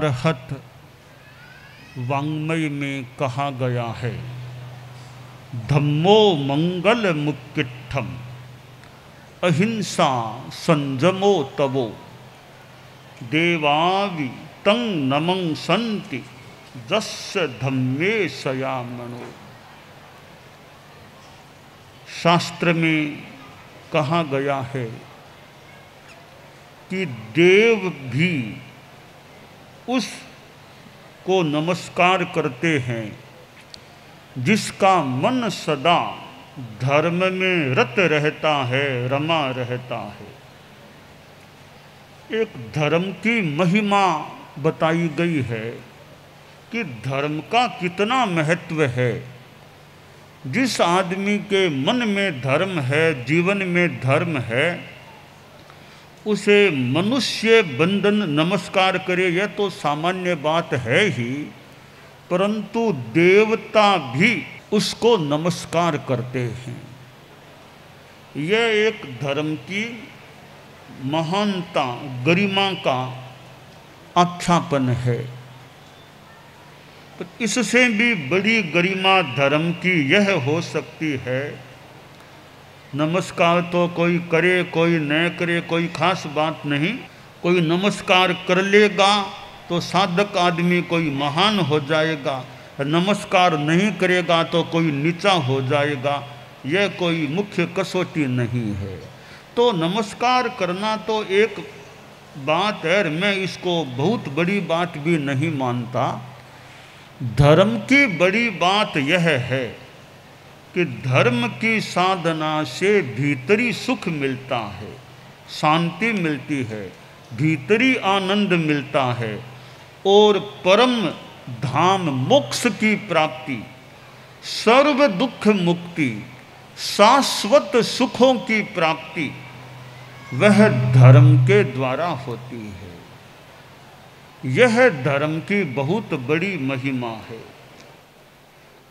अरहत वाङ्मय में कहा गया है, धम्मो मंगल मुक्किट्ठम अहिंसा संजमो तवो देवावि तं नमं संति जस्य धम्मे सयामनो। शास्त्र में कहा गया है कि देव भी उसको नमस्कार करते हैं जिसका मन सदा धर्म में रत रहता है, रमा रहता है। एक धर्म की महिमा बताई गई है कि धर्म का कितना महत्व है। जिस आदमी के मन में धर्म है, जीवन में धर्म है, उसे मनुष्य बंधन नमस्कार करे यह तो सामान्य बात है ही, परंतु देवता भी उसको नमस्कार करते हैं। यह एक धर्म की महानता, गरिमा का आख्यापन है। तो इससे भी बड़ी गरिमा धर्म की यह हो सकती है, नमस्कार तो कोई करे कोई न करे कोई खास बात नहीं। कोई नमस्कार कर लेगा तो साधक आदमी कोई महान हो जाएगा, नमस्कार नहीं करेगा तो कोई नीचा हो जाएगा। यह कोई मुख्य कसौटी नहीं है। तो नमस्कार करना तो एक बात है, मैं इसको बहुत बड़ी बात भी नहीं मानता। धर्म की बड़ी बात यह है कि धर्म की साधना से भीतरी सुख मिलता है, शांति मिलती है, भीतरी आनंद मिलता है और परम धाम मोक्ष की प्राप्ति, सर्व दुख मुक्ति, शाश्वत सुखों की प्राप्ति वह धर्म के द्वारा होती है। यह धर्म की बहुत बड़ी महिमा है।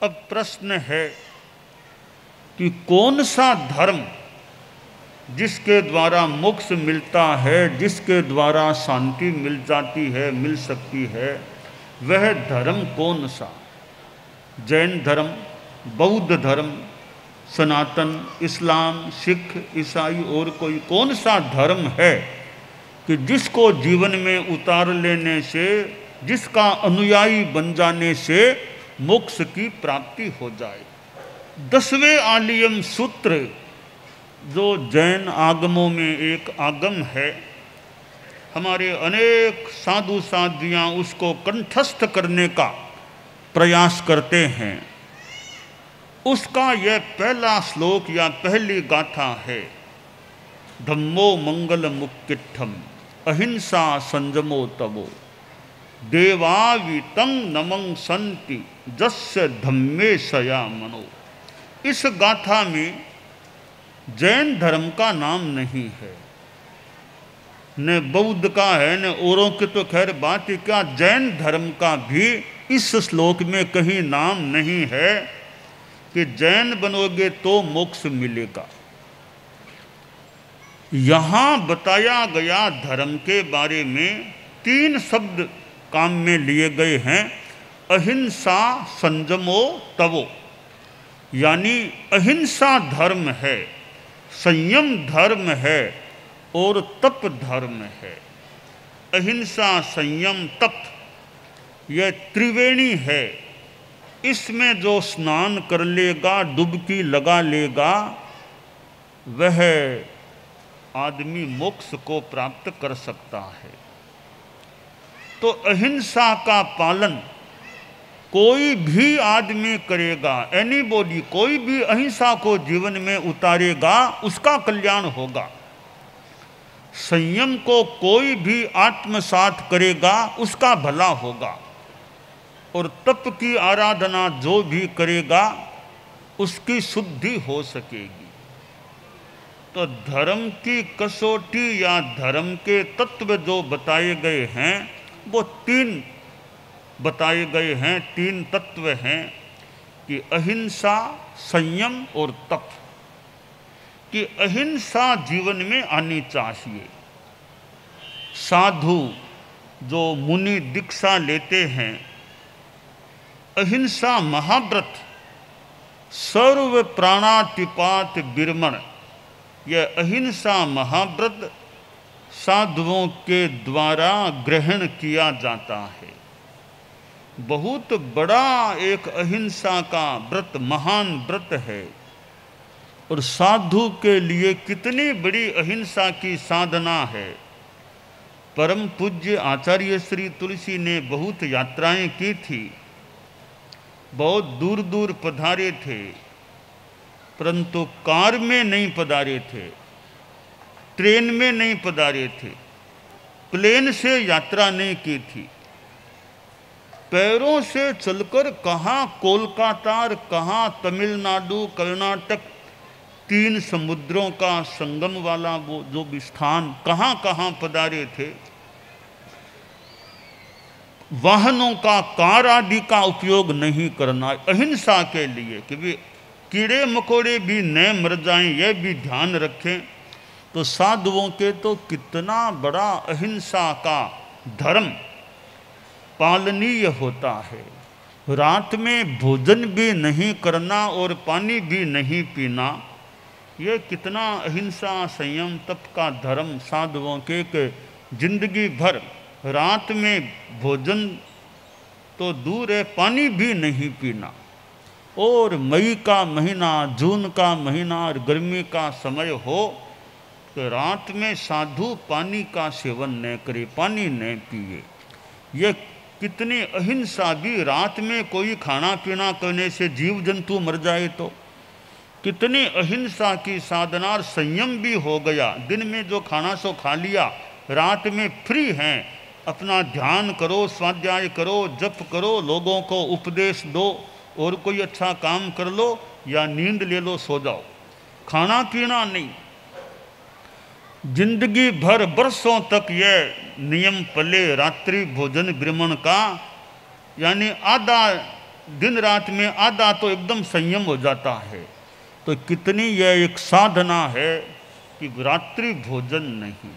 अब प्रश्न है कि कौन सा धर्म जिसके द्वारा मोक्ष मिलता है, जिसके द्वारा शांति मिल जाती है, मिल सकती है, वह धर्म कौन सा? जैन धर्म, बौद्ध धर्म, सनातन, इस्लाम, सिख, ईसाई और कोई कौन सा धर्म है कि जिसको जीवन में उतार लेने से, जिसका अनुयायी बन जाने से मोक्ष की प्राप्ति हो जाए? 10वें आलियम सूत्र जो जैन आगमों में एक आगम है, हमारे अनेक साधु साध्वियाँ उसको कंठस्थ करने का प्रयास करते हैं। उसका यह पहला श्लोक या पहली गाथा है, धम्मो मंगल मुक्किट्ठम अहिंसा संजमो तवो देवावि तं नमं संति जस्य धम्मे सया मनो। इस गाथा में जैन धर्म का नाम नहीं है, न बौद्ध का है, न औरों की तो खैर बात ही क्या, जैन धर्म का भी इस श्लोक में कहीं नाम नहीं है कि जैन बनोगे तो मोक्ष मिलेगा। यहाँ बताया गया धर्म के बारे में 3 शब्द काम में लिए गए हैं। अहिंसा संजमो तवो, यानी अहिंसा धर्म है, संयम धर्म है और तप धर्म है। अहिंसा, संयम, तप यह त्रिवेणी है। इसमें जो स्नान कर लेगा, डुबकी लगा लेगा, वह आदमी मोक्ष को प्राप्त कर सकता है। तो अहिंसा का पालन कोई भी आदमी करेगा, एनीबॉडी, कोई भी अहिंसा को जीवन में उतारेगा उसका कल्याण होगा। संयम को कोई भी आत्मसात करेगा उसका भला होगा। और तप की आराधना जो भी करेगा उसकी शुद्धि हो सकेगी। तो धर्म की कसौटी या धर्म के तत्व जो बताए गए हैं वो 3 बताए गए हैं, 3 तत्व हैं कि अहिंसा, संयम और तप। कि अहिंसा जीवन में आनी चाहिए। साधु जो मुनि दीक्षा लेते हैं, अहिंसा महाव्रत, सर्व प्राणातिपात विरमण, यह अहिंसा महाव्रत साधुओं के द्वारा ग्रहण किया जाता है। बहुत बड़ा एक अहिंसा का व्रत, महान व्रत है। और साधु के लिए कितनी बड़ी अहिंसा की साधना है। परम पूज्य आचार्य श्री तुलसी ने बहुत यात्राएं की थी, बहुत दूर दूर पधारे थे, परंतु कार में नहीं पधारे थे, ट्रेन में नहीं पधारे थे, प्लेन से यात्रा नहीं की थी। पैरों से चलकर कहाँ कोलकाता, कहाँ तमिलनाडु, कर्नाटक, 3 समुद्रों का संगम वाला वो जो भी स्थान, कहाँ कहाँ पधारे थे। वाहनों का, कार आदि का उपयोग नहीं करना अहिंसा के लिए, कि भी कीड़े मकोड़े भी न मर जाएं, यह भी ध्यान रखें। तो साधुओं के तो कितना बड़ा अहिंसा का धर्म पालनीय होता है। रात में भोजन भी नहीं करना और पानी भी नहीं पीना, यह कितना अहिंसा, संयम, तप का धर्म साधुओं के जिंदगी भर रात में भोजन तो दूर है, पानी भी नहीं पीना। और मई का महीना, जून का महीना और गर्मी का समय हो तो रात में साधु पानी का सेवन न करे, पानी न पिए। यह कितनी अहिंसा भी, रात में कोई खाना पीना करने से जीव जंतु मर जाए तो कितनी अहिंसा की साधना और संयम भी हो गया। दिन में जो खाना सो खा लिया, रात में फ्री हैं, अपना ध्यान करो, स्वाध्याय करो, जप करो, लोगों को उपदेश दो और कोई अच्छा काम कर लो या नींद ले लो, सो जाओ। खाना पीना नहीं। जिंदगी भर बरसों तक यह नियम पले रात्रि भोजन विरमण का, यानी आधा दिन रात में आधा तो एकदम संयम हो जाता है। तो कितनी यह एक साधना है कि रात्रि भोजन नहीं।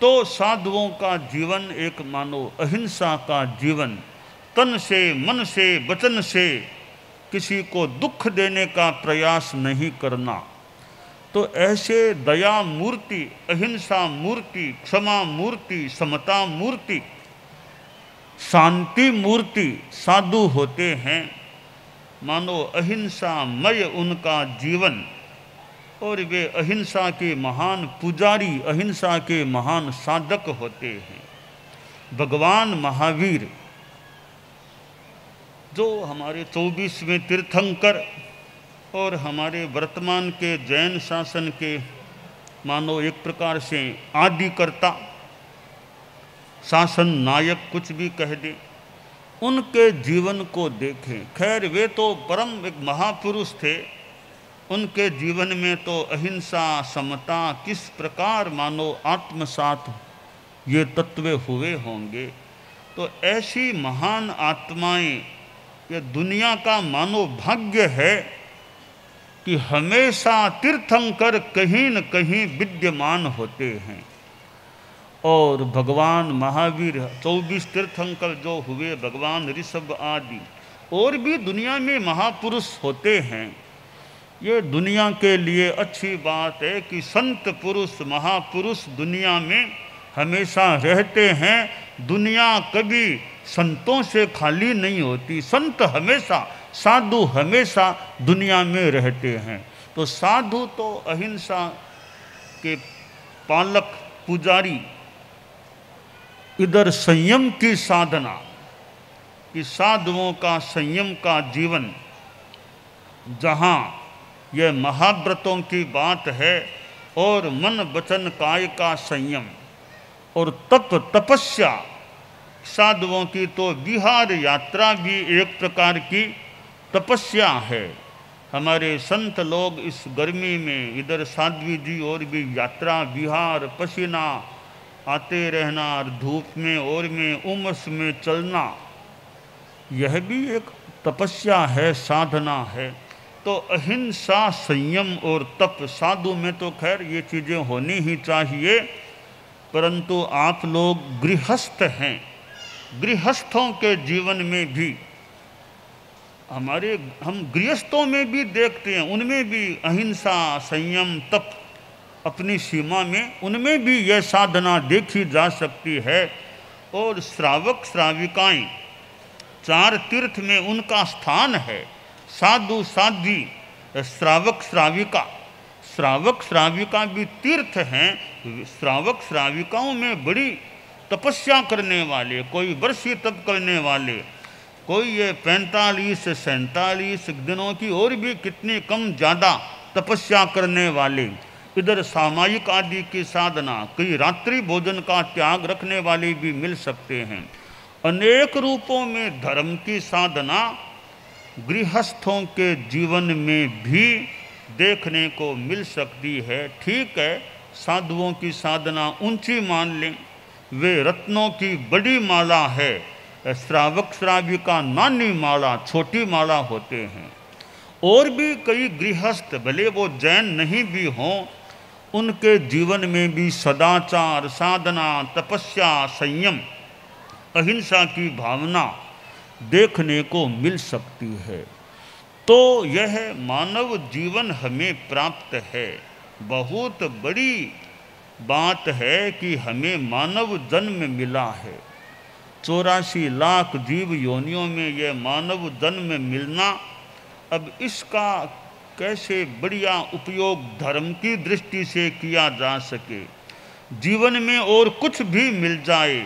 तो साधुओं का जीवन एक मानो अहिंसा का जीवन, तन से, मन से, वचन से किसी को दुख देने का प्रयास नहीं करना। तो ऐसे दया मूर्ति, अहिंसा मूर्ति, क्षमा मूर्ति, समता मूर्ति, शांति मूर्ति साधु होते हैं। मानो अहिंसामय उनका जीवन, और वे अहिंसा के महान पुजारी, अहिंसा के महान साधक होते हैं। भगवान महावीर जो हमारे 24वें तीर्थंकर और हमारे वर्तमान के जैन शासन के मानो एक प्रकार से आदिकर्ता, शासन नायक कुछ भी कह दे, उनके जीवन को देखें। खैर वे तो परम एक महापुरुष थे, उनके जीवन में तो अहिंसा, समता किस प्रकार मानो आत्मसात ये तत्व हुए होंगे। तो ऐसी महान आत्माएं, ये दुनिया का मानो भाग्य है कि हमेशा तीर्थंकर कहीं न कहीं विद्यमान होते हैं। और भगवान महावीर, 24 तीर्थंकर जो हुए, भगवान ऋषभ आदि और भी दुनिया में महापुरुष होते हैं। ये दुनिया के लिए अच्छी बात है कि संत पुरुष, महापुरुष दुनिया में हमेशा रहते हैं। दुनिया कभी संतों से खाली नहीं होती। संत हमेशा, साधु हमेशा दुनिया में रहते हैं। तो साधु तो अहिंसा के पालक, पुजारी, इधर संयम की साधना, कि साधुओं का संयम का जीवन, जहाँ यह महाव्रतों की बात है, और मन वचन काय का संयम, और तप, तपस्या साधुओं की तो विहार यात्रा भी एक प्रकार की तपस्या है। हमारे संत लोग इस गर्मी में, इधर साध्वी जी और भी यात्रा, विहार, पसीना आते रहना, और धूप में और में उमस में चलना, यह भी एक तपस्या है, साधना है। तो अहिंसा, संयम और तप, साधु में तो खैर ये चीज़ें होनी ही चाहिए, परंतु आप लोग गृहस्थ हैं। गृहस्थों के जीवन में भी हम गृहस्थों में भी देखते हैं, उनमें भी अहिंसा, संयम, तप अपनी सीमा में, उनमें भी यह साधना देखी जा सकती है। और श्रावक श्राविकाएं, 4 तीर्थ में उनका स्थान है। साधु साध्वी, श्रावक श्राविका, श्रावक श्राविका भी तीर्थ हैं। श्रावक श्राविकाओं में बड़ी तपस्या करने वाले, कोई वर्षी तप करने वाले, कोई ये 45-47 दिनों की और भी कितनी कम ज़्यादा तपस्या करने वाले, इधर सामायिक आदि की साधना, कई रात्रि भोजन का त्याग रखने वाले भी मिल सकते हैं। अनेक रूपों में धर्म की साधना गृहस्थों के जीवन में भी देखने को मिल सकती है। ठीक है, साधुओं की साधना ऊंची मान लें, वे रत्नों की बड़ी माला है, श्रावक श्राविका नानी माला, छोटी माला होते हैं। और भी कई गृहस्थ, भले वो जैन नहीं भी हों, उनके जीवन में भी सदाचार, साधना, तपस्या, संयम, अहिंसा की भावना देखने को मिल सकती है। तो यह मानव जीवन हमें प्राप्त है। बहुत बड़ी बात है कि हमें मानव जन्म मिला है। 84 लाख जीव योनियों में यह मानव जन्म मिलना, अब इसका कैसे बढ़िया उपयोग धर्म की दृष्टि से किया जा सके। जीवन में और कुछ भी मिल जाए,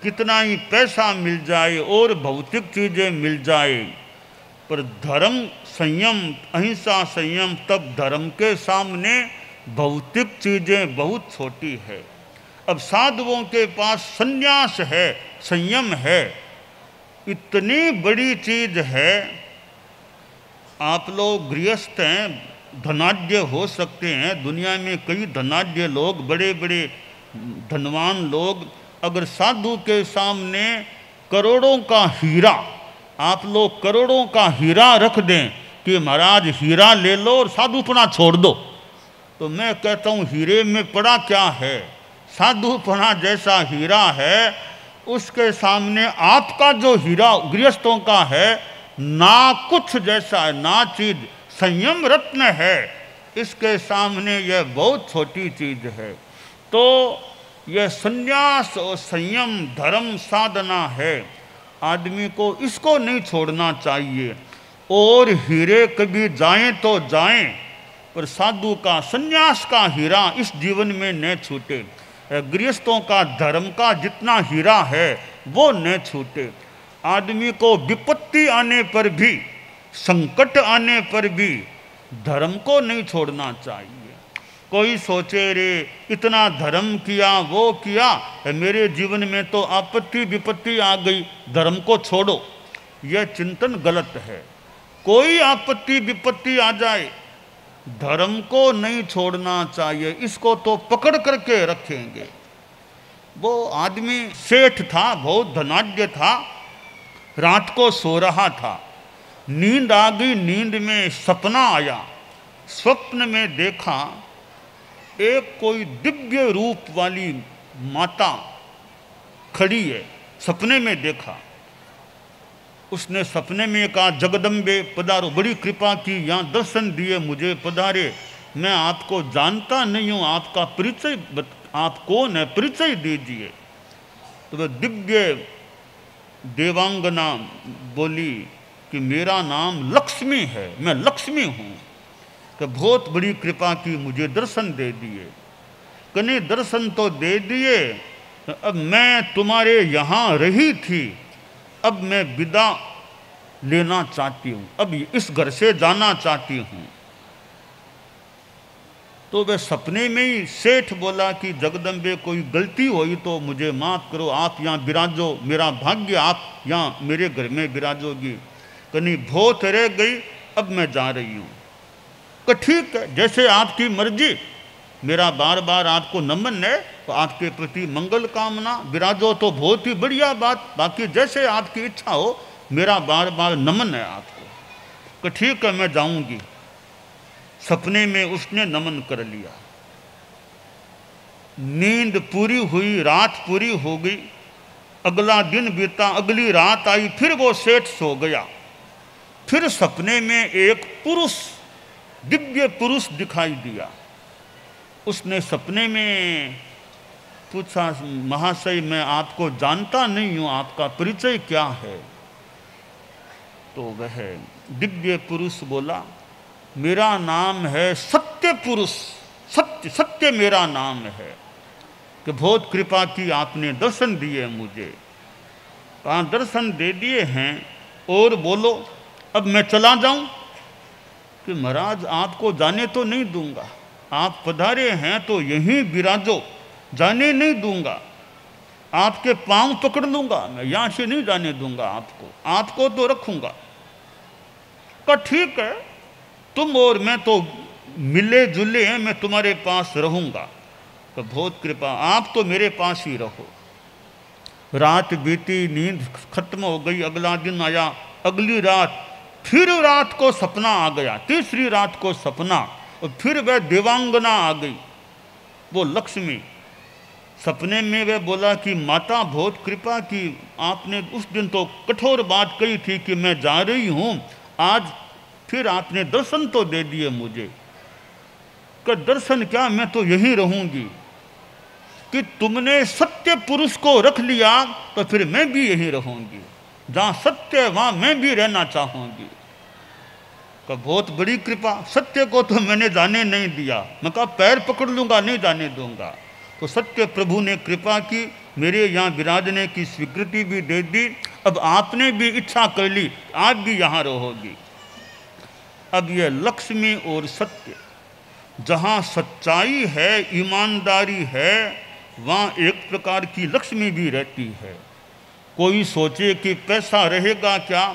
कितना ही पैसा मिल जाए और भौतिक चीज़ें मिल जाए, पर धर्म, संयम, अहिंसा, संयम, तब धर्म के सामने भौतिक चीज़ें बहुत छोटी है। अब साधुओं के पास संन्यास है, संयम है, इतनी बड़ी चीज़ है। आप लोग गृहस्थ हैं, धनाढ्य हो सकते हैं, दुनिया में कई धनाढ्य लोग, बड़े बड़े धनवान लोग, अगर साधु के सामने करोड़ों का हीरा, आप लोग करोड़ों का हीरा रख दें कि महाराज हीरा ले लो और साधुपना छोड़ दो, तो मैं कहता हूँ हीरे में पड़ा क्या है। साधुपना जैसा हीरा है, उसके सामने आपका जो हीरा गृहस्थों का है, ना कुछ जैसा है, ना चीज। संयम रत्न है, इसके सामने यह बहुत छोटी चीज है। तो यह संन्यास और संयम धर्म साधना है, आदमी को इसको नहीं छोड़ना चाहिए। और हीरे कभी जाएं तो जाएं, पर साधु का संन्यास का हीरा इस जीवन में न छूटे। गृहस्थों का धर्म का जितना हीरा है वो न छूटे। आदमी को विपत्ति आने पर भी, संकट आने पर भी धर्म को नहीं छोड़ना चाहिए। कोई सोचे रे इतना धर्म किया, वो किया, मेरे जीवन में तो आपत्ति विपत्ति आ गई, धर्म को छोड़ो, यह चिंतन गलत है। कोई आपत्ति विपत्ति आ जाए, धर्म को नहीं छोड़ना चाहिए, इसको तो पकड़ करके रखेंगे। वो आदमी सेठ था, बहुत धनाढ्य था, रात को सो रहा था, नींद आ गई, नींद में सपना आया। स्वप्न में देखा एक कोई दिव्य रूप वाली माता खड़ी है, सपने में देखा। उसने सपने में कहा, जगदम्बे पधारो, बड़ी कृपा की, यहाँ दर्शन दिए मुझे, पधारे, मैं आपको जानता नहीं हूँ, आपका परिचय, आप कौन है, परिचय दीजिए। तो वह दिव्य देवांगना बोली कि मेरा नाम लक्ष्मी है, मैं लक्ष्मी हूँ। तो बहुत बड़ी कृपा की, मुझे दर्शन दे दिए। कने दर्शन तो दे दिए, अब मैं तुम्हारे यहाँ रही थी, अब मैं विदा लेना चाहती हूँ, अब इस घर से जाना चाहती हूँ। तो वह सपने में ही सेठ बोला कि जगदम्बे कोई गलती हुई तो मुझे माफ़ करो, आप यहाँ विराजो, मेरा भाग्य आप यहाँ मेरे घर में विराजोगी। कहीं बहुत रह गई, अब मैं जा रही हूँ। तो ठीक है, जैसे आपकी मर्जी, मेरा बार बार आपको नमन है, तो आपके प्रति मंगल कामना, विराजो तो बहुत ही बढ़िया बात, बाकी जैसे आपकी इच्छा हो, मेरा बार बार नमन है आपको। तो ठीक है, मैं जाऊंगी। सपने में उसने नमन कर लिया। नींद पूरी हुई, रात पूरी हो गई, अगला दिन बीता, अगली रात आई, फिर वो सेठ सो गया। फिर सपने में एक पुरुष, दिव्य पुरुष दिखाई दिया। उसने सपने में पूछा, महाशय मैं आपको जानता नहीं हूँ, आपका परिचय क्या है? तो वह दिव्य पुरुष बोला, मेरा नाम है सत्य पुरुष, सत्य सत्य मेरा नाम है, कि बहुत कृपा की आपने दर्शन दिए मुझे। कहाँ दर्शन दे दिए हैं और बोलो अब मैं चला जाऊं? कि महाराज आपको जाने तो नहीं दूंगा, आप पधारे हैं तो यहीं विराजो, जाने नहीं दूंगा, आपके पांव पकड़ लूंगा, मैं यहां से नहीं जाने दूंगा आपको, आपको तो रखूंगा। का ठीक है, तुम और मैं तो मिले जुले हैं, मैं तुम्हारे पास रहूंगा। तो बहुत कृपा, आप तो मेरे पास ही रहो। रात बीती, नींद खत्म हो गई, अगला दिन आया, अगली रात फिर रात को सपना आ गया, तीसरी रात को सपना, और फिर वह देवांगना आ गई, वो लक्ष्मी। सपने में वह बोला कि माता बहुत कृपा की, आपने उस दिन तो कठोर बात कही थी कि मैं जा रही हूँ, आज फिर आपने दर्शन तो दे दिए मुझे। कि दर्शन क्या, मैं तो यहीं रहूंगी। कि तुमने सत्य पुरुष को रख लिया तो फिर मैं भी यहीं रहूंगी, जहां सत्य है वहां मैं भी रहना चाहूंगी। का बहुत बड़ी कृपा, सत्य को तो मैंने जाने नहीं दिया, मैं कहा पैर पकड़ लूंगा, नहीं जाने दूंगा। तो सत्य प्रभु ने कृपा की, मेरे यहाँ विराजने की स्वीकृति भी दे दी। अब आपने भी इच्छा कर ली, आप भी यहाँ रहोगी। अब यह लक्ष्मी और सत्य, जहाँ सच्चाई है, ईमानदारी है, वहाँ एक प्रकार की लक्ष्मी भी रहती है। कोई सोचे कि पैसा रहेगा क्या,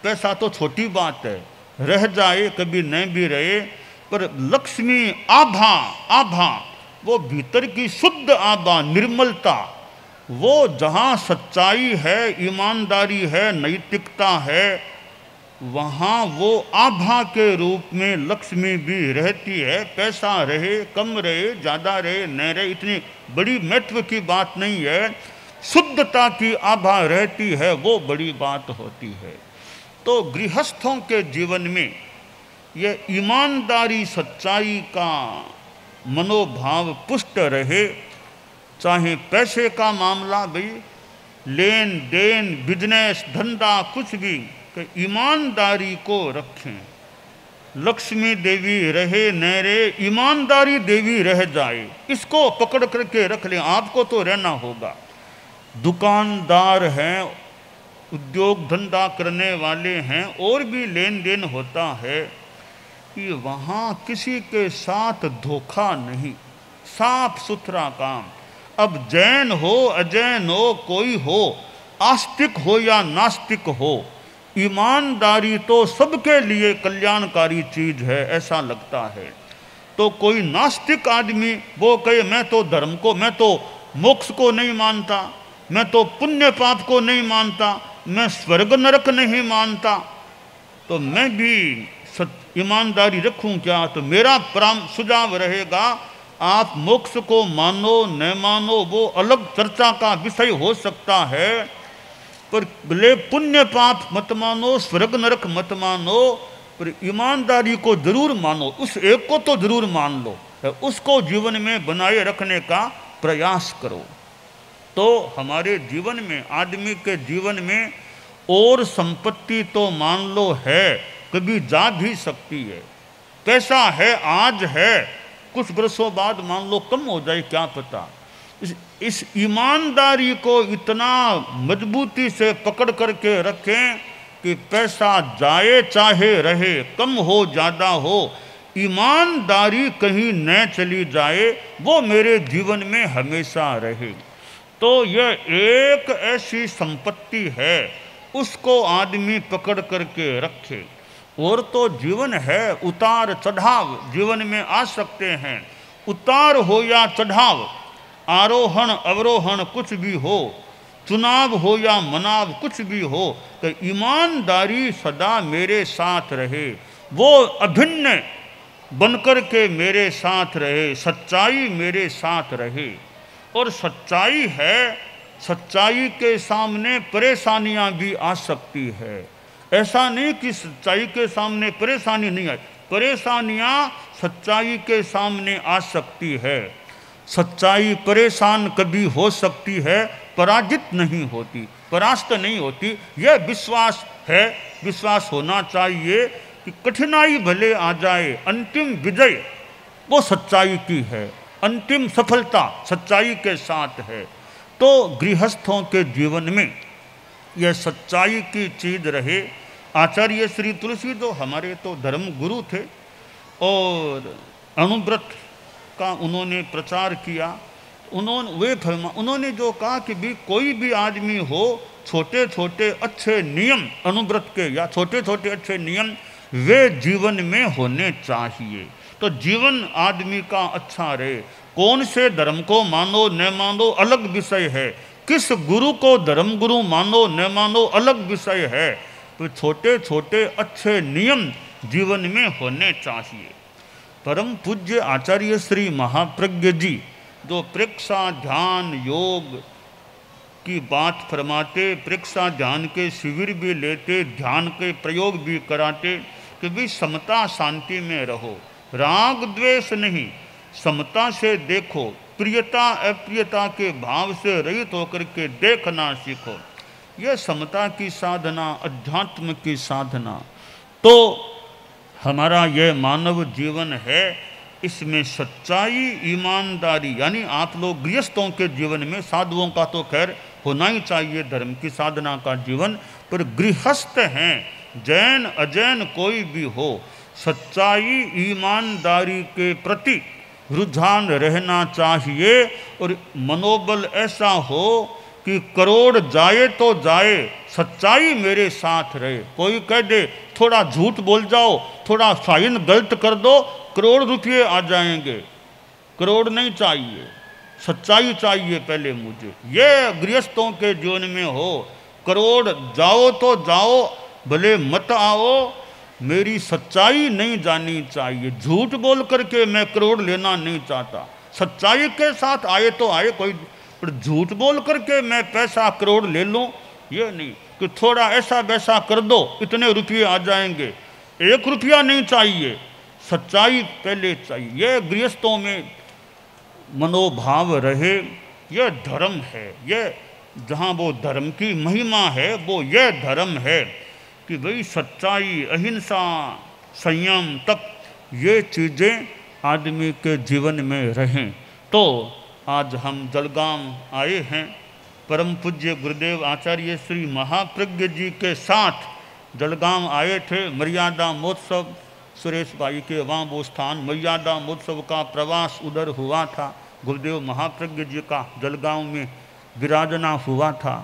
पैसा तो छोटी बात है, रह जाए कभी न भी रहे, पर लक्ष्मी आभा, आभा वो भीतर की शुद्ध आभा, निर्मलता, वो जहाँ सच्चाई है, ईमानदारी है, नैतिकता है, वहाँ वो आभा के रूप में लक्ष्मी भी रहती है। पैसा रहे, कम रहे, ज़्यादा रहे, न रहे, इतनी बड़ी महत्व की बात नहीं है, शुद्धता की आभा रहती है, वो बड़ी बात होती है। तो गृहस्थों के जीवन में यह ईमानदारी, सच्चाई का मनोभाव पुष्ट रहे। चाहे पैसे का मामला, भाई लेन देन, बिजनेस, धंधा, कुछ भी, कि ईमानदारी को रखें। लक्ष्मी देवी रहे न रहे, ईमानदारी देवी रह जाए, इसको पकड़ करके रख लें, आपको तो रहना होगा। दुकानदार हैं, उद्योग धंधा करने वाले हैं, और भी लेन देन होता है, कि वहाँ किसी के साथ धोखा नहीं, साफ सुथरा काम। अब जैन हो, अजैन हो, कोई हो, आस्तिक हो या नास्तिक हो, ईमानदारी तो सबके लिए कल्याणकारी चीज है, ऐसा लगता है। तो कोई नास्तिक आदमी वो कहे मैं तो धर्म को, मैं तो मोक्ष को नहीं मानता, मैं तो पुण्य पाप को नहीं मानता, मैं स्वर्ग नरक नहीं मानता, तो मैं भी ईमानदारी रखूं क्या? तो मेरा सुझाव रहेगा, आप मोक्ष को मानो न मानो वो अलग चर्चा का विषय हो सकता है, पर भले पुण्य पाप मत मानो, स्वर्ग नरक मत मानो, पर ईमानदारी को जरूर मानो, उस एक को तो जरूर मान लो, उसको जीवन में बनाए रखने का प्रयास करो। तो हमारे जीवन में, आदमी के जीवन में, और संपत्ति तो मान लो है, कभी जा भी सकती है। पैसा है, आज है, कुछ वर्षों बाद मान लो कम हो जाए, क्या पता। इस ईमानदारी को इतना मजबूती से पकड़ करके रखें कि पैसा जाए चाहे रहे, कम हो ज़्यादा हो, ईमानदारी कहीं न चली जाए, वो मेरे जीवन में हमेशा रहे। तो यह एक ऐसी संपत्ति है, उसको आदमी पकड़ करके रखे। और तो जीवन है, उतार चढ़ाव जीवन में आ सकते हैं, उतार हो या चढ़ाव, आरोहण अवरोहण कुछ भी हो, चुनाव हो या मनाव कुछ भी हो, तो ईमानदारी सदा मेरे साथ रहे, वो अभिन्न बनकर के मेरे साथ रहे, सच्चाई मेरे साथ रहे। और सच्चाई है, सच्चाई के सामने परेशानियां भी आ सकती है। ऐसा नहीं कि सच्चाई के सामने परेशानी नहीं आई, परेशानियां सच्चाई के सामने आ सकती है। सच्चाई परेशान कभी हो सकती है, पराजित नहीं होती, परास्त नहीं होती। यह विश्वास है, विश्वास होना चाहिए कि कठिनाई भले आ जाए, अंतिम विजय वो सच्चाई की है, अंतिम सफलता सच्चाई के साथ है। तो गृहस्थों के जीवन में यह सच्चाई की चीज रहे। आचार्य श्री तुलसी तो हमारे तो धर्म गुरु थे और अणुव्रत का उन्होंने प्रचार किया। उन्होंने जो कहा कि भी कोई भी आदमी हो, छोटे छोटे अच्छे नियम अणुव्रत के या छोटे छोटे अच्छे नियम वे जीवन में होने चाहिए। तो जीवन आदमी का अच्छा रहे। कौन से धर्म को मानो न मानो अलग विषय है, किस गुरु को धर्म गुरु मानो न मानो अलग विषय है। तो छोटे छोटे अच्छे नियम जीवन में होने चाहिए। परम पूज्य आचार्य श्री महाप्रज्ञ जी जो प्रेक्षा ध्यान योग की बात फरमाते, प्रेक्षा ध्यान के शिविर भी लेते, ध्यान के प्रयोग भी कराते कि भी समता शांति में रहो, राग द्वेष नहीं, समता से देखो, प्रियता अप्रियता के भाव से रहित होकर के देखना सीखो। यह समता की साधना, अध्यात्म की साधना तो हमारा यह मानव जीवन है। इसमें सच्चाई ईमानदारी, यानी आप लोग गृहस्थों के जीवन में, साधुओं का तो खैर होना ही चाहिए धर्म की साधना का जीवन, पर गृहस्थ हैं जैन अजैन कोई भी हो, सच्चाई ईमानदारी के प्रति रुझान रहना चाहिए। और मनोबल ऐसा हो कि करोड़ जाए तो जाए, सच्चाई मेरे साथ रहे। कोई कह दे थोड़ा झूठ बोल जाओ, थोड़ा साइन गलत कर दो, करोड़ रुपये आ जाएंगे। करोड़ नहीं चाहिए, सच्चाई चाहिए पहले मुझे। ये गृहस्थों के जीवन में हो, करोड़ जाओ तो जाओ, भले मत आओ, मेरी सच्चाई नहीं जानी चाहिए। झूठ बोल करके मैं करोड़ लेना नहीं चाहता, सच्चाई के साथ आए तो आए कोई, पर झूठ बोल करके मैं पैसा करोड़ ले लूँ ये नहीं कि थोड़ा ऐसा वैसा कर दो इतने रुपये आ जाएंगे। 1 रुपया नहीं चाहिए, सच्चाई पहले चाहिए। यह गृहस्थों में मनोभाव रहे, यह धर्म है। यह जहाँ वो धर्म की महिमा है वो यह धर्म है कि भाई सच्चाई, अहिंसा, संयम तक ये चीज़ें आदमी के जीवन में रहें। तो आज हम जलगांव आए हैं, परम पूज्य गुरुदेव आचार्य श्री महाप्रज्ञ जी के साथ जलगांव आए थे। मर्यादा महोत्सव सुरेश भाई के वहाँ वो स्थान, मर्यादा महोत्सव का प्रवास उधर हुआ था। गुरुदेव महाप्रज्ञ जी का जलगांव में विराजना हुआ था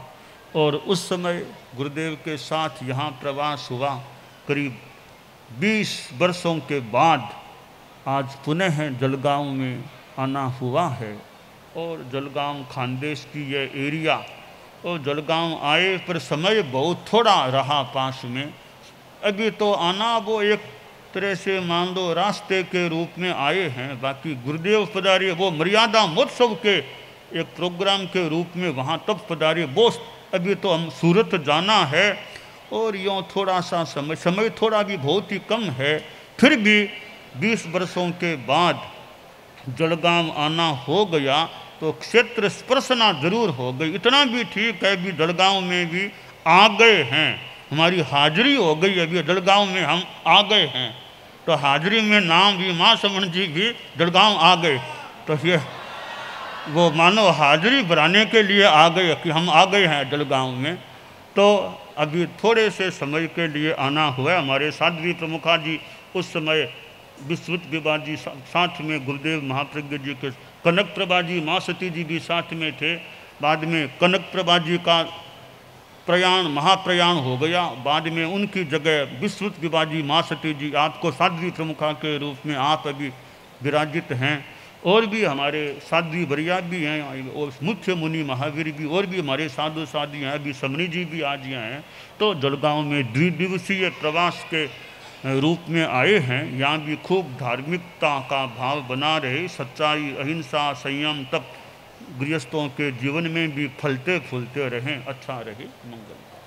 और उस समय गुरुदेव के साथ यहाँ प्रवास हुआ। करीब 20 वर्षों के बाद आज पुनः जलगांव में आना हुआ है। और जलगांव खानदेश की यह एरिया, और जलगांव आए पर समय बहुत थोड़ा रहा पास में। अभी तो आना वो एक तरह से मान लो रास्ते के रूप में आए हैं। बाकी गुरुदेव पधारे वो मर्यादा महोत्सव के एक प्रोग्राम के रूप में वहाँ तब पधारे। वो अभी तो हम सूरत जाना है और यूँ थोड़ा सा समय थोड़ा भी बहुत ही कम है, फिर भी 20 वर्षों के बाद जलगांव आना हो गया तो क्षेत्र स्पर्शना जरूर हो गई। इतना भी ठीक है भी जलगांव में भी आ गए हैं, हमारी हाजिरी हो गई। अभी जलगांव में हम आ गए हैं तो हाजिरी में नाम भी माँ समन जी भी जलगांव आ गए, तो ये वो मानो हाजिरी बढ़ाने के लिए आ गए कि हम आ गए हैं जलगांव में। तो अभी थोड़े से समय के लिए आना हुआ है। हमारे साध्वी प्रमुखा जी उस समय विश्वत विभा जी साथ में, गुरुदेव महाप्रज्ञ जी के कनक प्रभा जी, माँ सती जी भी साथ में थे। बाद में कनक प्रभा जी का प्रयाण, महाप्रयाण हो गया। बाद में उनकी जगह विश्वत विभा जी, माँ सती जी, आपको साध्वी प्रमुखा के रूप में आप अभी विराजित हैं। और भी हमारे साध्वी वरिया भी हैं और मुख्य मुनि महावीर भी, और भी हमारे साधु साधी हैं। अभी समनी जी भी आज यहाँ हैं। तो जलगांव में द्विदिवसीय प्रवास के रूप में आए हैं। यहाँ भी खूब धार्मिकता का भाव बना रहे, सच्चाई, अहिंसा, संयम तक गृहस्थों के जीवन में भी फलते फूलते रहें। अच्छा रहे, मंगल।